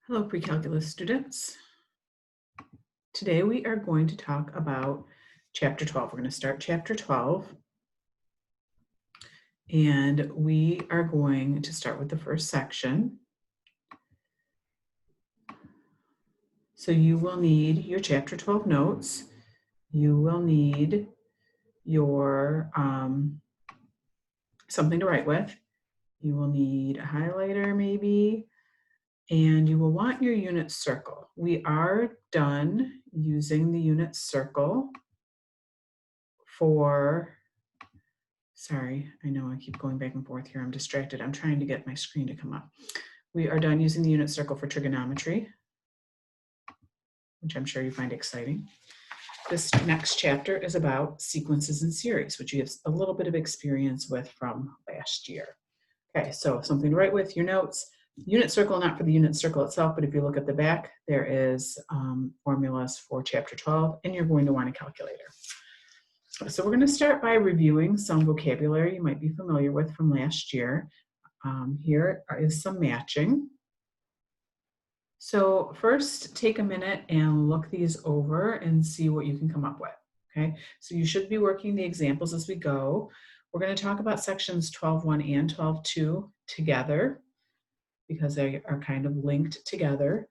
Hello, pre-calculus students. Today we are going to talk about chapter 12. We're going to start chapter 12, and we are going to start with the first section. So you will need your chapter 12 notes. You will need your something to write with. You will need a highlighter maybe, and you will want your unit circle. We are done using the unit circle for, sorry, I know I keep going back and forth here. I'm distracted. I'm trying to get my screen to come up. We are done using the unit circle for trigonometry, which I'm sure you find exciting. This next chapter is about sequences and series, which you have a little bit of experience with from last year. Okay, so something to write with, your notes. Unit circle, not for the unit circle itself, but if you look at the back, there is formulas for chapter 12, and you're going to want a calculator. So we're going to start by reviewing some vocabulary you might be familiar with from last year. Here is some matching. So first, take a minute and look these over and see what you can come up with. Okay, so you should be working the examples as we go. We're going to talk about sections 12.1 and 12.2 together because they are kind of linked together.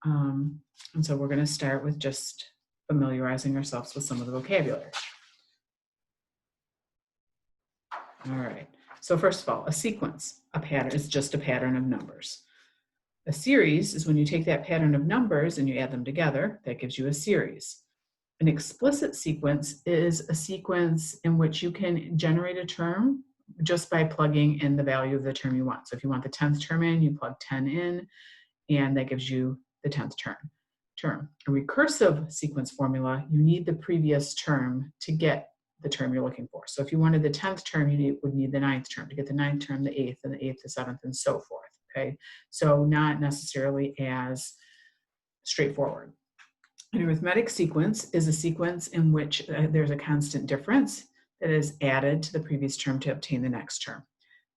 And so we're going to start with just familiarizing ourselves with some of the vocabulary. All right, so first of all, a sequence, a pattern, is just a pattern of numbers. A series is when you take that pattern of numbers and you add them together. That gives you a series. An explicit sequence is a sequence in which you can generate a term just by plugging in the value of the term you want. So if you want the 10th term in, you plug 10 in, and that gives you the 10th term. A recursive sequence formula, you need the previous term to get the term you're looking for. So if you wanted the 10th term, you would need the 9th term. To get the 9th term, the 8th, and the 8th, the 7th, and so forth. Okay, so not necessarily as straightforward. An arithmetic sequence is a sequence in which there's a constant difference that is added to the previous term to obtain the next term.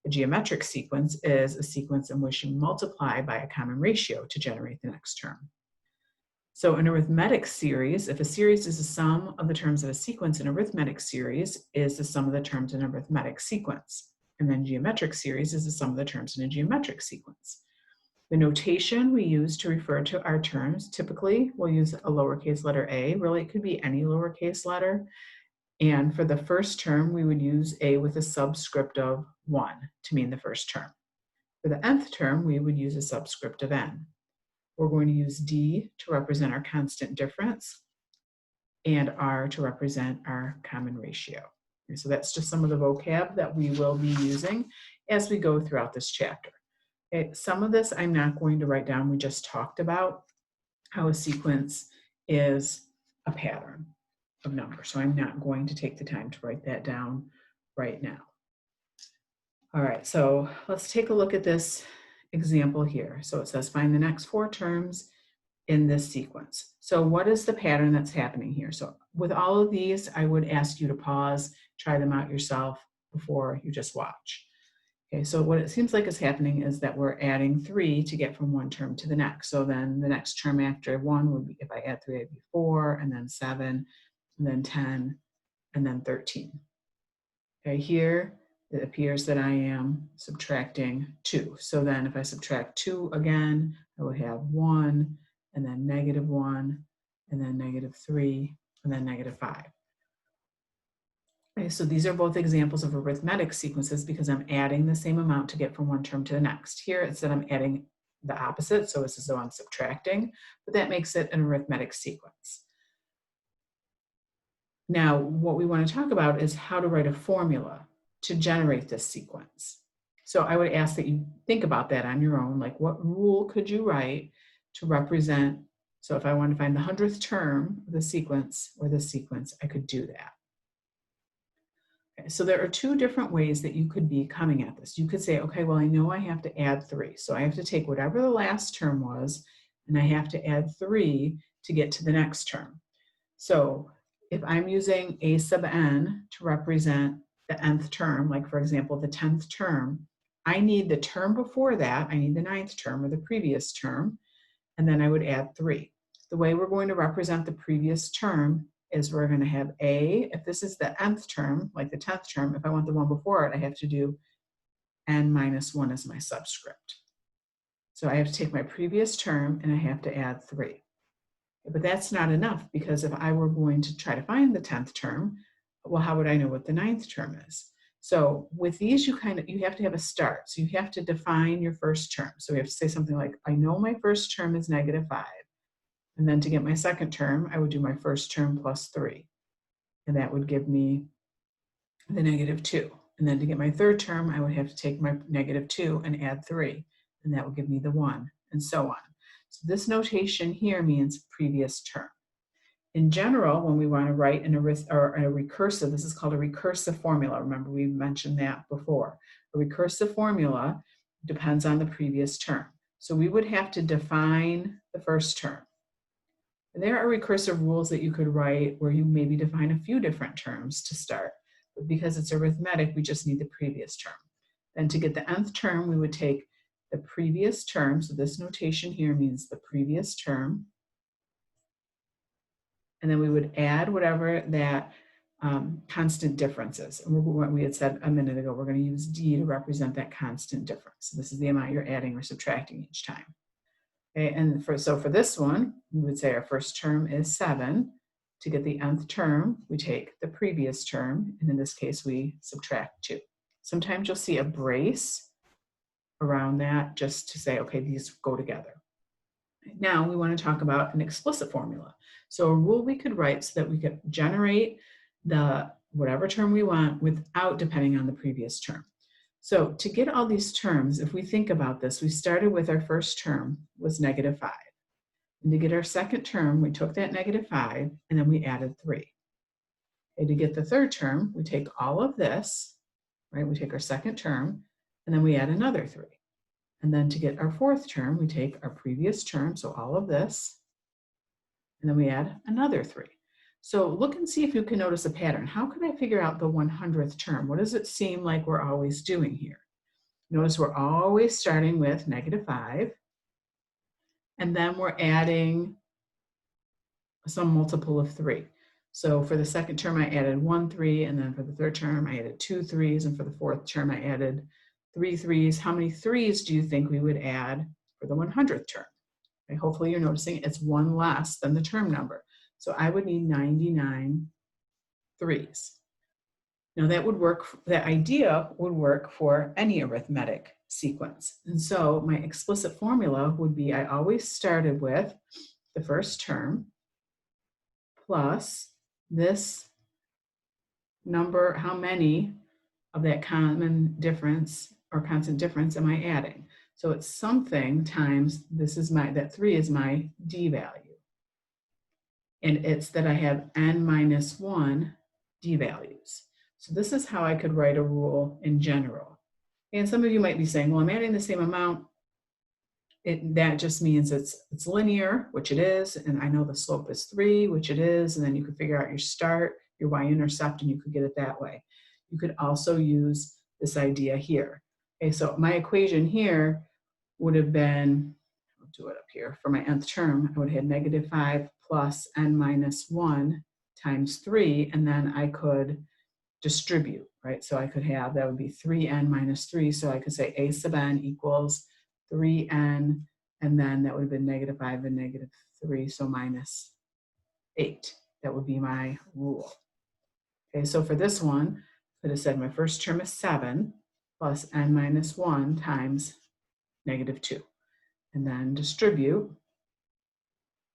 A geometric sequence is a sequence in which you multiply by a common ratio to generate the next term. So an arithmetic series, if a series is the sum of the terms of a sequence, an arithmetic series is the sum of the terms in an arithmetic sequence. And then geometric series is the sum of the terms in a geometric sequence. The notation we use to refer to our terms, typically we'll use a lowercase letter a. Really, it could be any lowercase letter. And for the first term, we would use a with a subscript of 1 to mean the first term. For the nth term, we would use a subscript of n. We're going to use d to represent our constant difference and r to represent our common ratio. And so that's just some of the vocab that we will be using as we go throughout this chapter. Okay, some of this I'm not going to write down. We just talked about how a sequence is a pattern of numbers. So I'm not going to take the time to write that down right now. All right, so let's take a look at this example here. So it says find the next 4 terms in this sequence. So what is the pattern that's happening here? So with all of these, I would ask you to pause, try them out yourself before you just watch. Okay, so what it seems like is happening is that we're adding 3 to get from one term to the next. So then the next term after 1 would be, if I add 3, it'd be 4, and then 7, and then 10, and then 13. Okay, here it appears that I am subtracting 2. So then if I subtract 2 again, I would have 1, and then -1, and then -3, and then -5. Okay, so these are both examples of arithmetic sequences because I'm adding the same amount to get from one term to the next. Here it's that I'm adding the opposite, so it's as though I'm subtracting, but that makes it an arithmetic sequence. Now, what we want to talk about is how to write a formula to generate this sequence. So I would ask that you think about that on your own, like what rule could you write to represent, so if I want to find the 100th term of the sequence or the sequence, I could do that. Okay, so there are 2 different ways that you could be coming at this. You could say, okay, well, I know I have to add 3. So I have to take whatever the last term was, and I have to add 3 to get to the next term. So if I'm using a sub n to represent the nth term, like for example, the 10th term, I need the term before that, I need the 9th term or the previous term, and then I would add 3. The way we're going to represent the previous term is we're going to have a, if this is the nth term, like the 10th term, if I want the one before it, I have to do n minus 1 as my subscript. So I have to take my previous term and I have to add 3. But that's not enough, because if I were going to try to find the 10th term, well, how would I know what the 9th term is? So with these, you have to have a start. So you have to define your first term. So we have to say something like, I know my first term is -5. And then to get my second term, I would do my first term plus 3. And that would give me the -2. And then to get my third term, I would have to take my -2 and add 3. And that would give me the 1, and so on. So this notation here means previous term. In general, when we want to write a recursive, this is called a recursive formula. Remember, we mentioned that before. A recursive formula depends on the previous term. So we would have to define the first term. And there are recursive rules that you could write where you maybe define a few different terms to start. But because it's arithmetic, we just need the previous term. Then to get the nth term, we would take the previous term. So this notation here means the previous term. And then we would add whatever that constant difference is. And what we had said a minute ago, we're going to use D to represent that constant difference. So this is the amount you're adding or subtracting each time. Okay, and so for this one, we would say our first term is 7. To get the nth term, we take the previous term, and in this case, we subtract 2. Sometimes you'll see a brace around that just to say, okay, these go together. Now we want to talk about an explicit formula. So a rule we could write so that we could generate the whatever term we want without depending on the previous term. So to get all these terms, if we think about this, we started with our first term was -5. And to get our second term, we took that -5 and then we added 3. Okay, to get the third term, we take all of this, right? We take our second term and then we add another 3. And then to get our fourth term, we take our previous term, so all of this, and then we add another 3. So look and see if you can notice a pattern. How can I figure out the 100th term? What does it seem like we're always doing here? Notice we're always starting with -5, and then we're adding some multiple of 3. So for the second term, I added 1 3, and then for the third term, I added 2 3s, and for the fourth term, I added 3 3s. How many 3s do you think we would add for the 100th term? Okay, hopefully you're noticing it's 1 less than the term number. So I would need 99 3s. Now that idea would work for any arithmetic sequence. And so my explicit formula would be I always started with the first term plus this number, how many of that common difference or constant difference am I adding? So it's something times that 3 is my D value. And it's that I have n minus 1 D values. So this is how I could write a rule in general. And some of you might be saying, well, I'm adding the same amount. That just means it's linear, which it is, and I know the slope is 3, which it is, and then you could figure out your start, your y-intercept, and you could get it that way. You could also use this idea here. Okay, so my equation here would have been, I'll do it up here, for my nth term, I would have had -5 plus n minus 1 times 3, and then I could distribute, right? So I could have, that would be 3n minus 3, so I could say a sub n equals 3n, and then that would have been -5 and -3, so minus 8. That would be my rule. Okay, so for this one, I could have said my first term is 7 plus n minus 1 times -2. And then distribute.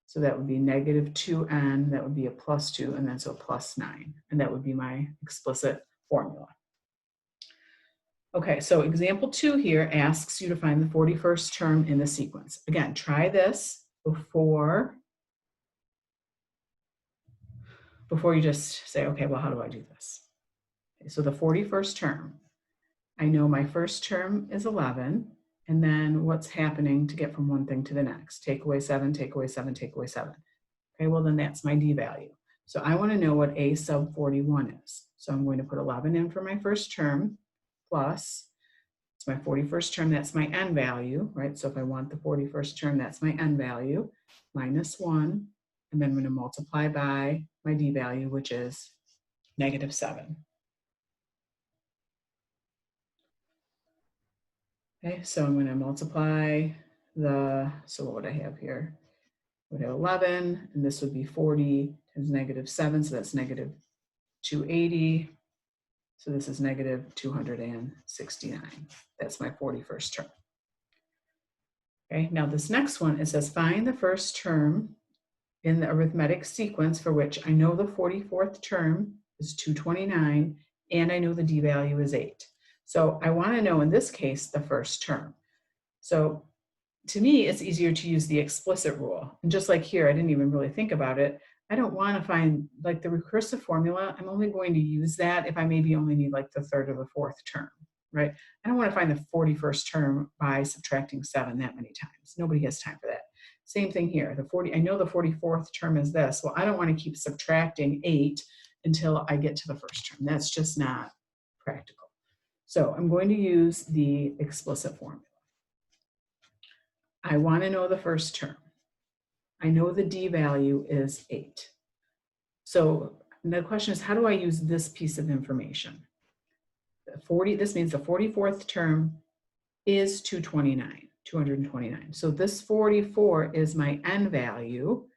So that would be -2n, that would be a +2, and then so +9. And that would be my explicit formula. Okay, so example 2 here asks you to find the 41st term in the sequence. Again, try this before you just say, okay, well, how do I do this? Okay, so the 41st term, I know my first term is 11, and then what's happening to get from one thing to the next? Take away 7, take away 7, take away 7. Okay, well, then that's my D value. So I want to know what A sub 41 is. So I'm going to put 11 in for my first term, plus It's my 41st term, that's my n value, right? So if I want the 41st term, that's my n value, minus 1. And then I'm going to multiply by my d value, which is -7. Okay, so I'm going to multiply so what would I have here? I would have 11, and this would be 40 times -7, so that's -280. So this is -269. That's my 41st term. Okay, now this next one, it says find the first term in the arithmetic sequence for which I know the 44th term is 229 and I know the d value is 8. So I want to know in this case the first term. So to me, it's easier to use the explicit rule. And just like here, I didn't even really think about it. I don't want to find like the recursive formula. I'm only going to use that if I maybe only need like the third or the fourth term, right? I don't want to find the 41st term by subtracting 7 that many times. Nobody has time for that. Same thing here. I know the 44th term is this. Well, I don't want to keep subtracting 8 until I get to the first term. That's just not practical. So I'm going to use the explicit formula. I want to know the first term. I know the d value is 8. So the question is, how do I use this piece of information? This means the 44th term is 229. So this 44 is my n value.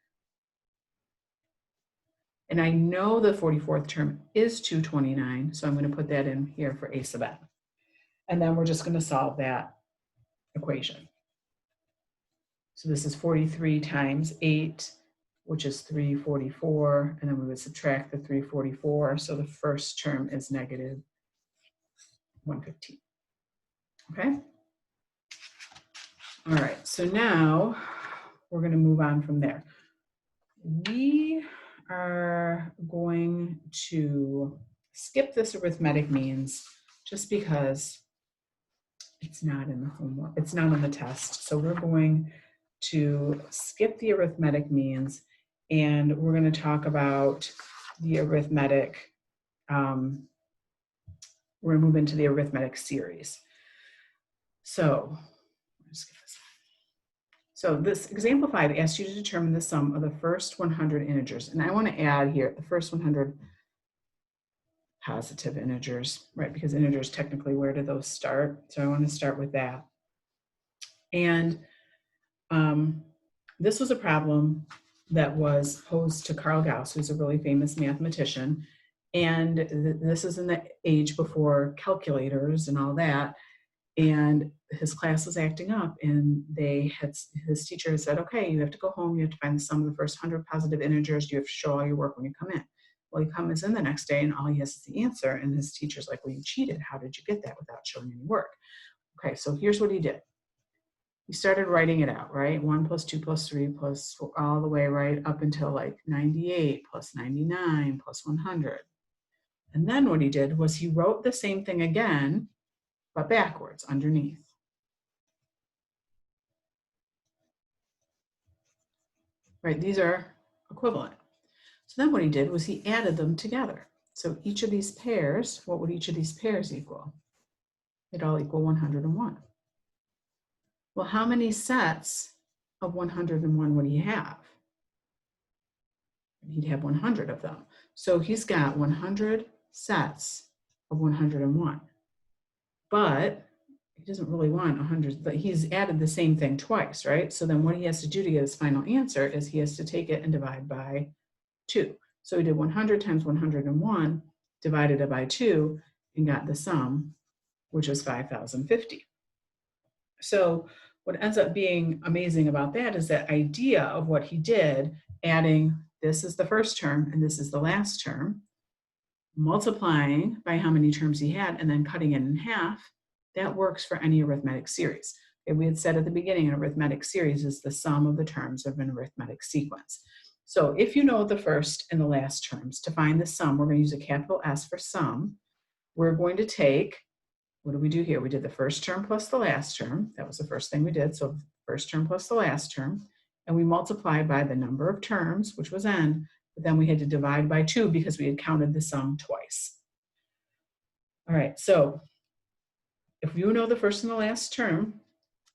And I know the 44th term is 229, so I'm going to put that in here for a sub n. And then we're just going to solve that equation. So this is 43 times 8, which is 344, and then we would subtract the 344, so the first term is -115. Okay? All right, so now we're going to move on from there. We are going to skip this arithmetic means just because it's not in the homework, it's not on the test. So we're going to skip the arithmetic means and we're going to talk about the arithmetic, we're going to move into the arithmetic series. So this example 5 asks you to determine the sum of the first 100 integers. And I want to add here the first 100 positive integers, right? Because integers, technically, where do those start? So I want to start with that. And this was a problem that was posed to Carl Gauss, who's a really famous mathematician. And this is in the age before calculators and all that. And his class was acting up, and his teacher had said, okay, you have to go home, you have to find the sum of the first 100 positive integers, you have to show all your work when you come in. Well, he comes in the next day and all he has is the answer, and his teacher's like, well, you cheated, how did you get that without showing any work? Okay, so here's what he did. He started writing it out, right? 1 plus 2 plus 3 plus 4, all the way right up until like 98 plus 99 plus 100. And then what he did was he wrote the same thing again, but backwards underneath. Right, these are equivalent. So then what he did was he added them together. So each of these pairs, what would each of these pairs equal? It'd all equal 101. Well, how many sets of 101 would he have? He'd have 100 of them. So he's got 100 sets of 101. But he doesn't really want 100, but he's added the same thing twice, right? So then what he has to do to get his final answer is he has to take it and divide by 2. So he did 100 times 101, divided it by 2, and got the sum, which is 5,050. So what ends up being amazing about that is that idea of what he did, adding this is the first term and this is the last term, multiplying by how many terms he had, and then cutting it in half, that works for any arithmetic series. Okay, we had said at the beginning, an arithmetic series is the sum of the terms of an arithmetic sequence. So if you know the first and the last terms, to find the sum, we're going to use a capital S for sum. We're going to take, what do we do here? We did the first term plus the last term. That was the first thing we did. So first term plus the last term. And we multiplied by the number of terms, which was n, but then we had to divide by 2 because we had counted the sum twice. All right, so if you know the first and the last term,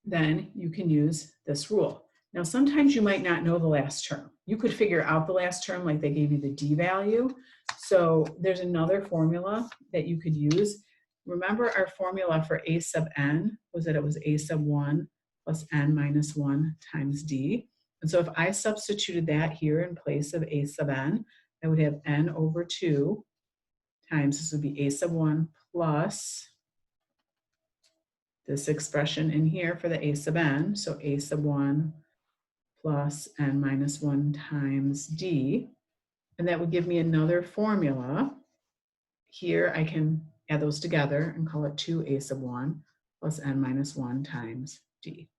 then you can use this rule. Now, sometimes you might not know the last term. You could figure out the last term, like they gave you the D value. So there's another formula that you could use. Remember our formula for A sub n was that it was A sub 1 plus n minus 1 times D. And so if I substituted that here in place of A sub n, I would have n over 2 times, this would be A sub 1 plus this expression in here for the A sub n, so A sub 1 plus n minus 1 times D, and that would give me another formula. Here I can add those together and call it 2A sub 1 plus n minus 1 times D.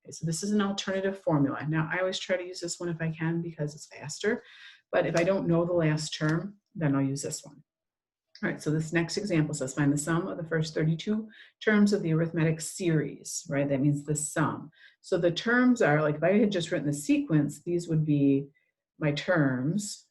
Okay, so this is an alternative formula. Now I always try to use this one if I can because it's faster, but if I don't know the last term, then I'll use this one. All right, so this next example says find the sum of the first 32 terms of the arithmetic series, right? That means the sum. So the terms are, like if I had just written the sequence, these would be my terms.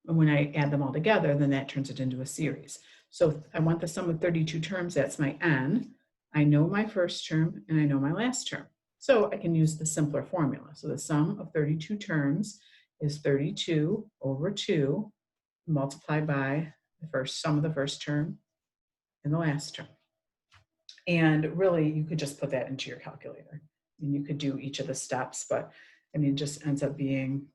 And when I add them all together, then that turns it into a series. So I want the sum of 32 terms, that's my n. I know my first term and I know my last term. So I can use the simpler formula. So the sum of 32 terms is 32 over 2 multiplied by the first sum of the first term and the last term. And really, you could just put that into your calculator. And you could do each of the steps, but I mean, it just ends up being,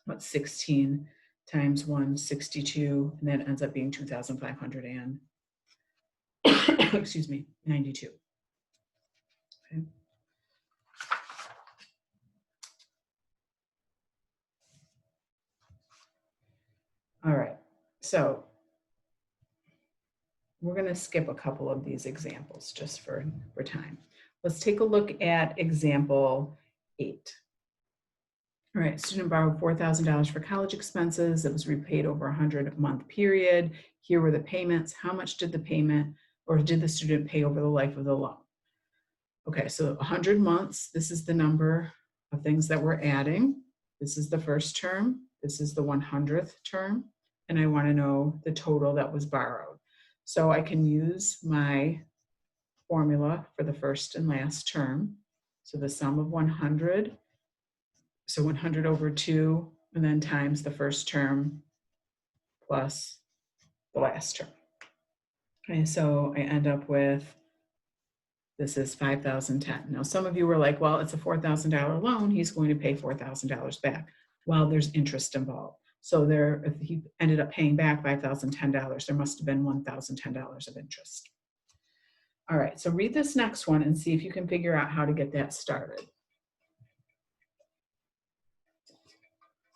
what, 16 times 162, and that ends up being 2,500 and, excuse me, 92. Okay. All right, so we're going to skip a couple of these examples just for time. Let's take a look at example 8. All right, student borrowed $4,000 for college expenses. It was repaid over a 100-month period. Here were the payments. How much did the payment, or did the student pay over the life of the loan? Okay, so 100 months, this is the number of things that we're adding. This is the first term. This is the 100th term. And I want to know the total that was borrowed. So I can use my formula for the first and last term. So the sum of 100, so 100 over 2, and then times the first term plus the last term. Okay, so I end up with, this is 5,010. Now, some of you were like, well, it's a $4,000 loan. He's going to pay $4,000 back. Well, there's interest involved. So there, if he ended up paying back $5,010, there must have been $1,010 of interest. All right, so read this next one and see if you can figure out how to get that started.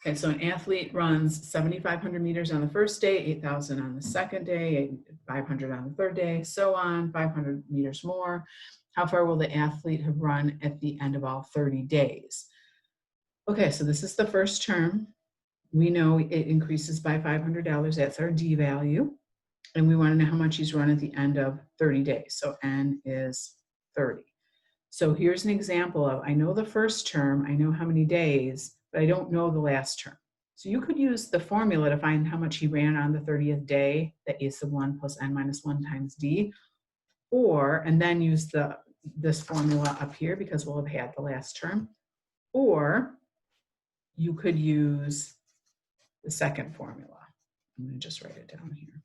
Okay, so an athlete runs 7,500 meters on the first day, 8,000 on the second day, 500 on the third day, so on, 500 meters more. How far will the athlete have run at the end of all 30 days? Okay, so this is the first term. We know it increases by $500. That's our D value. And we want to know how much he's run at the end of 30 days. So N is 30. So here's an example of, I know the first term, I know how many days, but I don't know the last term. So you could use the formula to find how much he ran on the 30th day, the A sub 1 plus N minus 1 times D, or, and then use this formula up here because we'll have had the last term, or you could use the second formula. I'm going to just write it down here.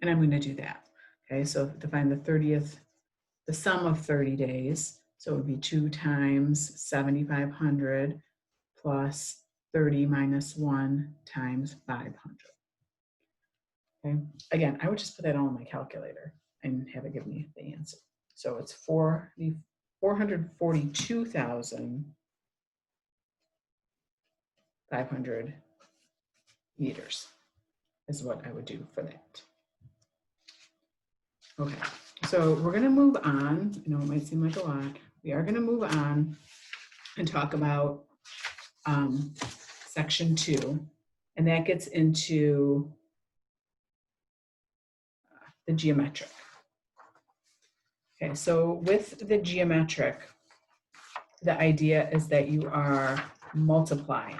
And I'm going to do that. Okay, so to find the 30th, the sum of 30 days, so it would be 2 times 7,500 plus 30 minus 1 times 500. Okay, again, I would just put that all in my calculator and have it give me the answer. So it's 442,500 meters is what I would do for that. Okay, so we're going to move on. I know it might seem like a lot. We are going to move on and talk about section 2, and that gets into the geometric. Okay, so with the geometric, the idea is that you are multiplying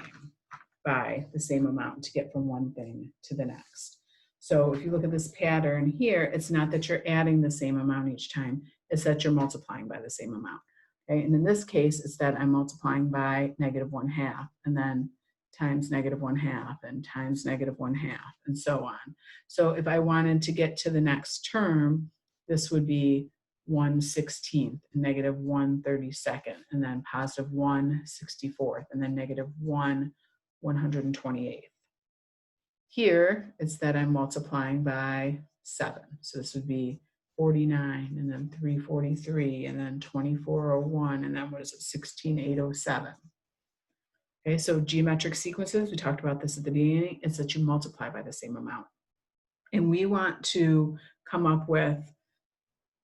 by the same amount to get from one thing to the next. So if you look at this pattern here, it's not that you're adding the same amount each time, it's that you're multiplying by the same amount. Okay, and in this case, it's that I'm multiplying by -1/2, and then times -1/2, and times -1/2, and so on. So if I wanted to get to the next term, this would be 1/16, and -1/32, and then +1/64, and then -1/128. Here, it's that I'm multiplying by 7. So this would be 49, and then 343, and then 2401, and then what is it, 16807. Okay, so geometric sequences, we talked about this at the beginning, it's that you multiply by the same amount. And we want to come up with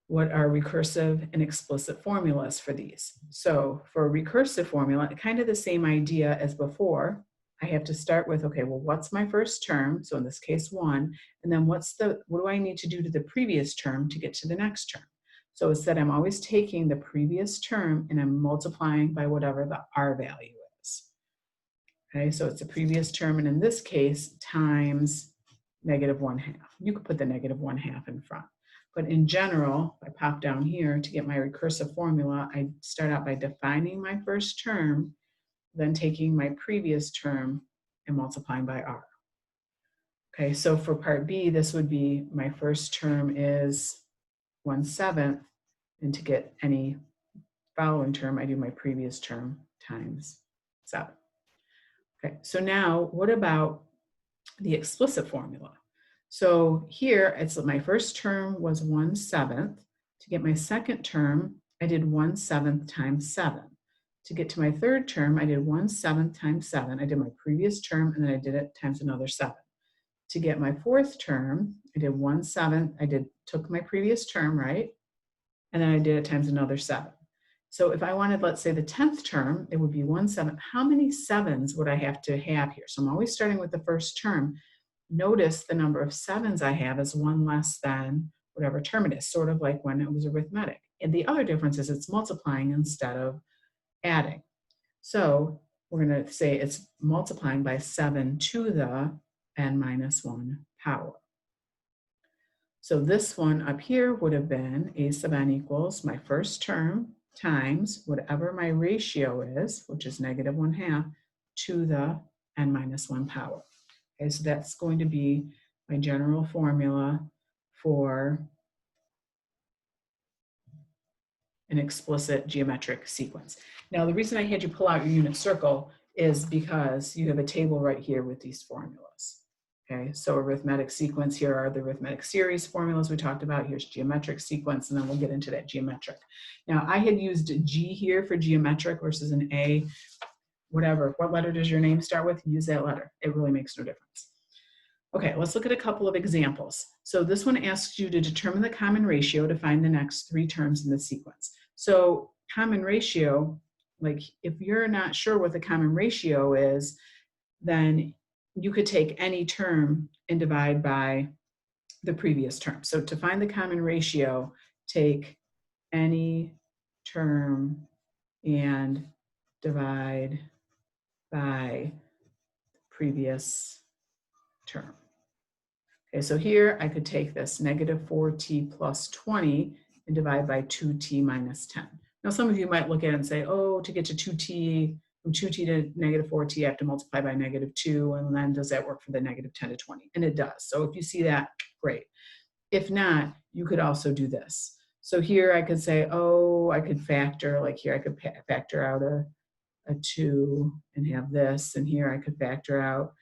what are recursive and explicit formulas for these. So for a recursive formula, kind of the same idea as before. I have to start with, okay, well, what's my first term? So in this case, 1, and then what do I need to do to the previous term to get to the next term? So it's that I'm always taking the previous term and I'm multiplying by whatever the R value is. Okay, so it's the previous term, and in this case, times -1/2. You could put the -1/2 in front. But in general, if I pop down here to get my recursive formula, I start out by defining my first term, then taking my previous term and multiplying by R. Okay, so for part B, this would be my first term is 1/7, and to get any following term, I do my previous term times 7. Okay, so now what about the explicit formula? So here, it's my first term was 1/7. To get my second term, I did 1/7 times 7. To get to my third term, I did 1/7 times 7. I did my previous term, and then I did it times another 7. To get my fourth term, I did 1/7. Took my previous term, right? And then I did it times another 7. So if I wanted, let's say, the 10th term, it would be 1/7. How many 7s would I have to have here? So I'm always starting with the first term. Notice the number of 7s I have is 1 less than whatever term it is, sort of like when it was arithmetic. And the other difference is it's multiplying instead of adding. So we're going to say it's multiplying by 7 to the n-1 power. So this one up here would have been a sub n equals my first term times whatever my ratio is, which is -1/2, to the n-1 power. Okay, so that's going to be my general formula for an explicit geometric sequence. Now, the reason I had you pull out your unit circle is because you have a table right here with these formulas. Okay, so arithmetic sequence, here are the arithmetic series formulas we talked about. Here's geometric sequence, and then we'll get into that geometric. Now, I had used G here for geometric versus an A, whatever. What letter does your name start with? Use that letter. It really makes no difference. Okay, let's look at a couple of examples. So this one asks you to determine the common ratio to find the next 3 terms in the sequence. So common ratio, like if you're not sure what the common ratio is, then you could take any term and divide by the previous term. So to find the common ratio, take any term and divide by previous term. Okay, so here I could take this -4t plus 20 and divide by 2t minus 10. Now some of you might look at it and say, oh, to get to 2t, from 2t to -4t, I have to multiply by -2, and then does that work for the -10 to 20? And it does. So if you see that, great. If not, you could also do this. So here I could say, oh, I could factor, like here I could factor out a 2 and have this, and here I could factor out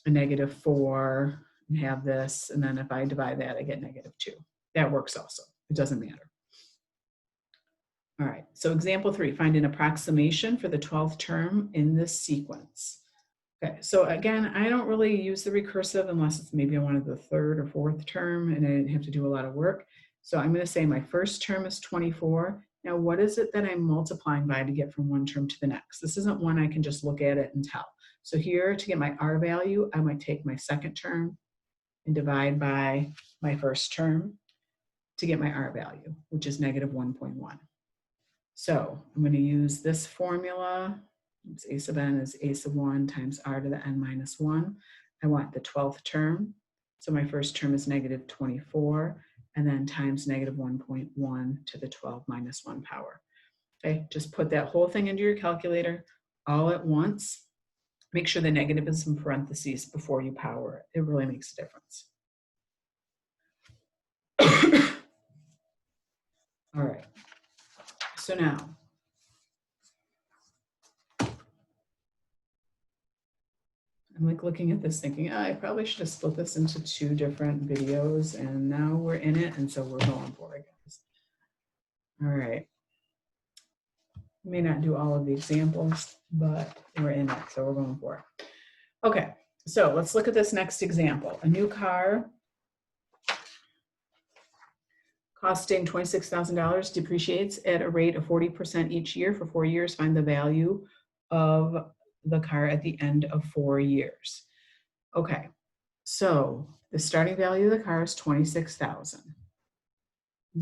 a -4 and have this, and then if I divide that, I get -2. That works also. It doesn't matter. All right, so example 3, find an approximation for the 12th term in this sequence. Okay, so again, I don't really use the recursive unless it's maybe I wanted the 3rd or 4th term and I didn't have to do a lot of work. So I'm going to say my first term is 24. Now, what is it that I'm multiplying by to get from one term to the next? This isn't one I can just look at it and tell. So here, to get my R value, I might take my second term and divide by my first term to get my R value, which is -1.1. So I'm going to use this formula. It's a sub n is a sub 1 times r to the n-1. I want the 12th term. So my first term is negative 24, and then times negative 1.1 to the 12 minus 1 power. Okay, just put that whole thing into your calculator all at once. Make sure the negative is in parentheses before you power it. It really makes a difference. All right, so now, I'm like looking at this thinking, I probably should have split this into 2 different videos, and now we're in it, and so we're going for it, guys. All right. We may not do all of the examples, but we're in it, so we're going for it. Okay, so let's look at this next example. A new car costing $26,000 depreciates at a rate of 40% each year for 4 years. Find the value of the car at the end of 4 years. Okay, so the starting value of the car is $26,000.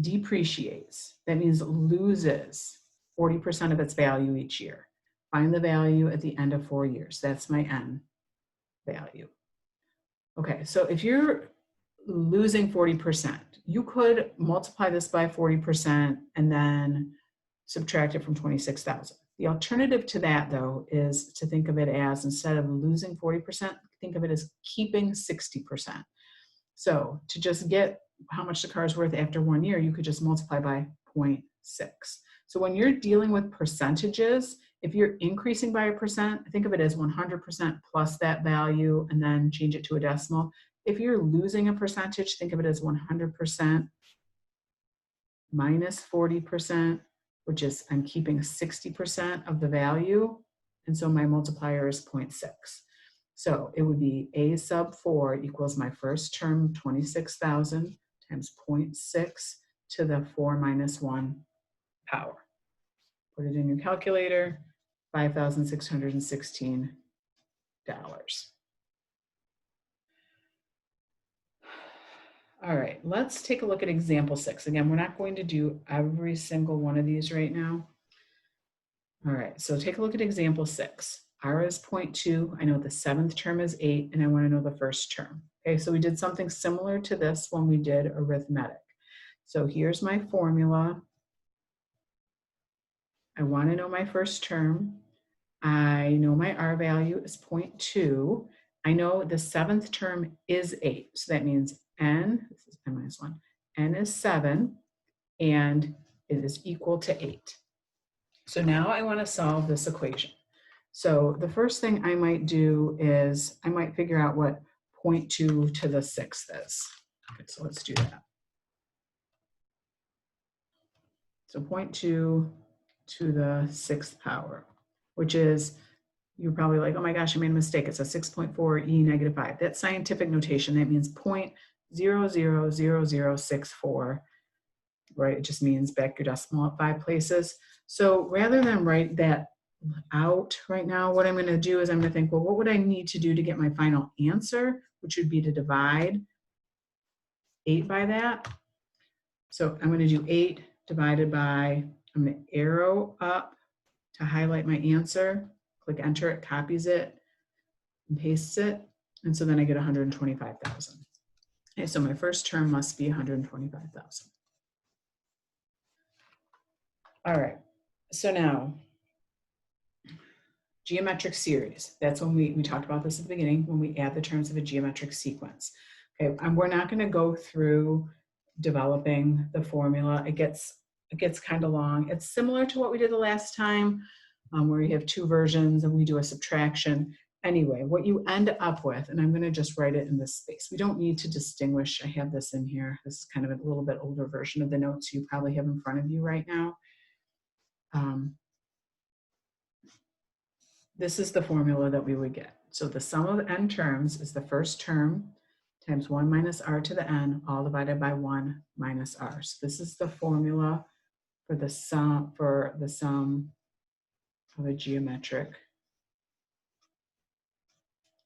Depreciates, that means loses 40% of its value each year. Find the value at the end of 4 years. That's my N value. Okay, so if you're losing 40%, you could multiply this by 40% and then subtract it from 26,000. The alternative to that, though, is to think of it as, instead of losing 40%, think of it as keeping 60%. So to just get how much the car is worth after 1 year, you could just multiply by 0.6. So when you're dealing with percentages, if you're increasing by 1%, think of it as 100% plus that value and then change it to a decimal. If you're losing a percentage, think of it as 100% minus 40%, which is I'm keeping 60% of the value. And so my multiplier is 0.6. So it would be A sub 4 equals my first term, 26,000 times 0.6 to the 4 minus 1 power. Put it in your calculator, $5,616. All right, let's take a look at example 6. Again, we're not going to do every single one of these right now. All right, so take a look at example 6. R is 0.2. I know the 7th term is 8, and I want to know the first term. Okay, so we did something similar to this when we did arithmetic. So here's my formula. I want to know my first term. I know my R value is 0.2. I know the 7th term is 8. So that means N, this is N minus 1, N is 7, and it is equal to 8. So now I want to solve this equation. So the first thing I might do is I might figure out what 0.2 to the 6th is. Okay, so let's do that. So 0.2 to the 6th power, which is, you're probably like, oh my gosh, I made a mistake. It's a 6.4 e negative 5. That's scientific notation. That means 0.000064, right? It just means back your decimal up 5 places. So rather than write that out right now, what I'm going to do is I'm going to think, well, what would I need to do to get my final answer, which would be to divide 8 by that. So I'm going to do 8 divided by, I'm going to arrow up to highlight my answer, click enter, it copies it and pastes it. And so then I get 125,000. Okay, so my first term must be 125,000. All right, so now geometric series. That's when we talked about this at the beginning, when we add the terms of a geometric sequence. Okay, and we're not going to go through developing the formula. It gets kind of long. It's similar to what we did the last time, where you have 2 versions and we do a subtraction. Anyway, what you end up with, and I'm going to just write it in this space. We don't need to distinguish. I have this in here. This is kind of a little bit older version of the notes you probably have in front of you right now. This is the formula that we would get. So the sum of n terms is the first term times 1 minus r to the n, all divided by 1 minus r. So this is the formula for the sum of a geometric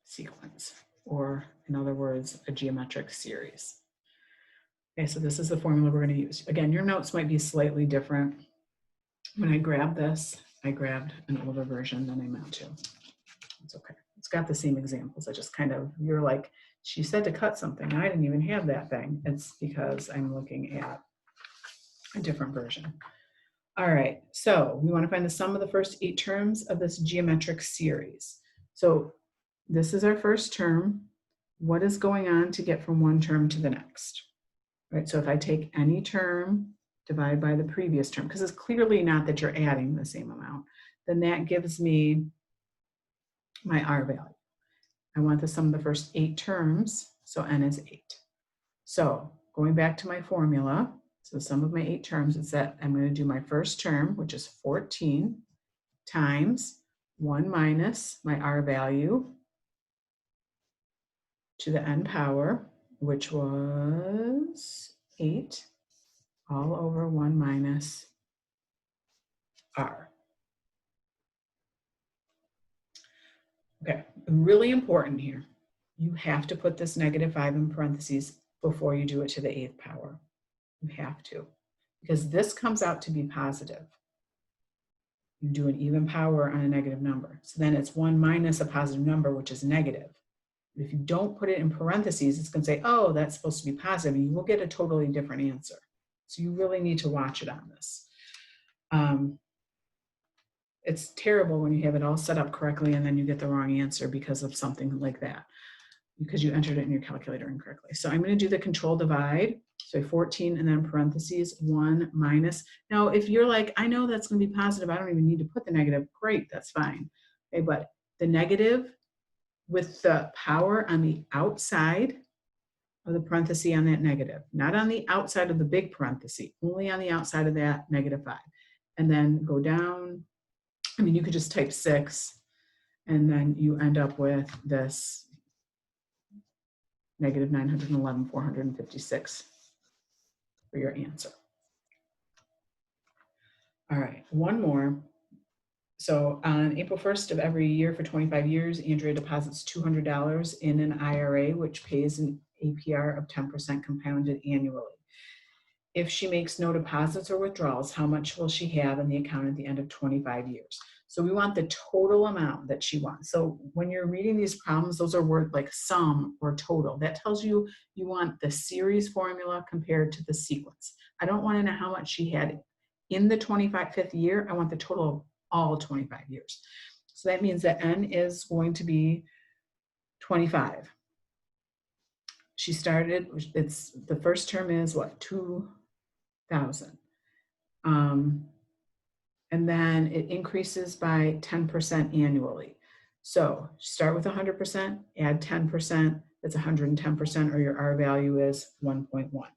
sequence, or in other words, a geometric series. Okay, so this is the formula we're going to use. Again, your notes might be slightly different. When I grabbed this, I grabbed an older version than I meant to. It's okay. It's got the same examples. I just kind of, you're like she said to cut something. I didn't even have that thing. It's because I'm looking at a different version. All right, so we want to find the sum of the first 8 terms of this geometric series. So this is our first term. What is going on to get from one term to the next? Right, so if I take any term, divide by the previous term, because it's clearly not that you're adding the same amount, then that gives me my R value. I want the sum of the first 8 terms, so n is 8. So going back to my formula, so the sum of my 8 terms is that I'm going to do my first term, which is 14, times 1 minus my R value to the n power, which was 8, all over 1 minus R. Okay, really important here. You have to put this -5 in parentheses before you do it to the 8th power. You have to, because this comes out to be positive. You do an even power on a negative number. So then it's 1 minus a positive number, which is negative. If you don't put it in parentheses, it's going to say, oh, that's supposed to be positive, and you will get a totally different answer. So you really need to watch it on this. It's terrible when you have it all set up correctly and then you get the wrong answer because of something like that, because you entered it in your calculator incorrectly. So I'm going to do the control divide. So 14 and then parentheses 1 minus. Now, if you're like, I know that's going to be positive, I don't even need to put the negative, great, that's fine. Okay, but the negative with the power on the outside of the parenthesis on that negative, not on the outside of the big parenthesis, only on the outside of that -5. And then go down. I mean, you could just type 6, and then you end up with this -911,456 for your answer. All right, one more. So on April 1st of every year for 25 years, Andrea deposits $200 in an IRA, which pays an APR of 10% compounded annually. If she makes no deposits or withdrawals, how much will she have in the account at the end of 25 years? So we want the total amount that she wants. So when you're reading these problems, those are words like sum or total. That tells you you want the series formula compared to the sequence. I don't want to know how much she had in the 25th year. I want the total of all 25 years. So that means that n is going to be 25. She started, it's the first term is what, 2,000. And then it increases by 10% annually. So start with 100%, add 10%, that's 110%, or your R value is 1.1.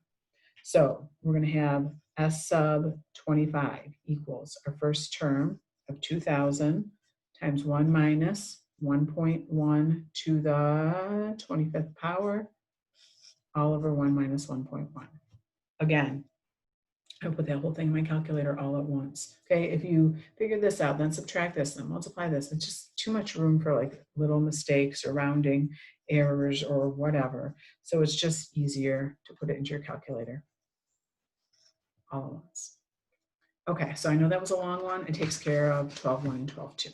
So we're going to have S sub 25 equals our first term of 2,000 times 1 minus 1.1 to the 25th power, all over 1 minus 1.1. Again, I put that whole thing in my calculator all at once. Okay, if you figure this out, then subtract this, then multiply this. It's just too much room for like little mistakes or rounding errors or whatever. So it's just easier to put it into your calculator all at once. Okay, so I know that was a long one. It takes care of 12.1 and 12.2.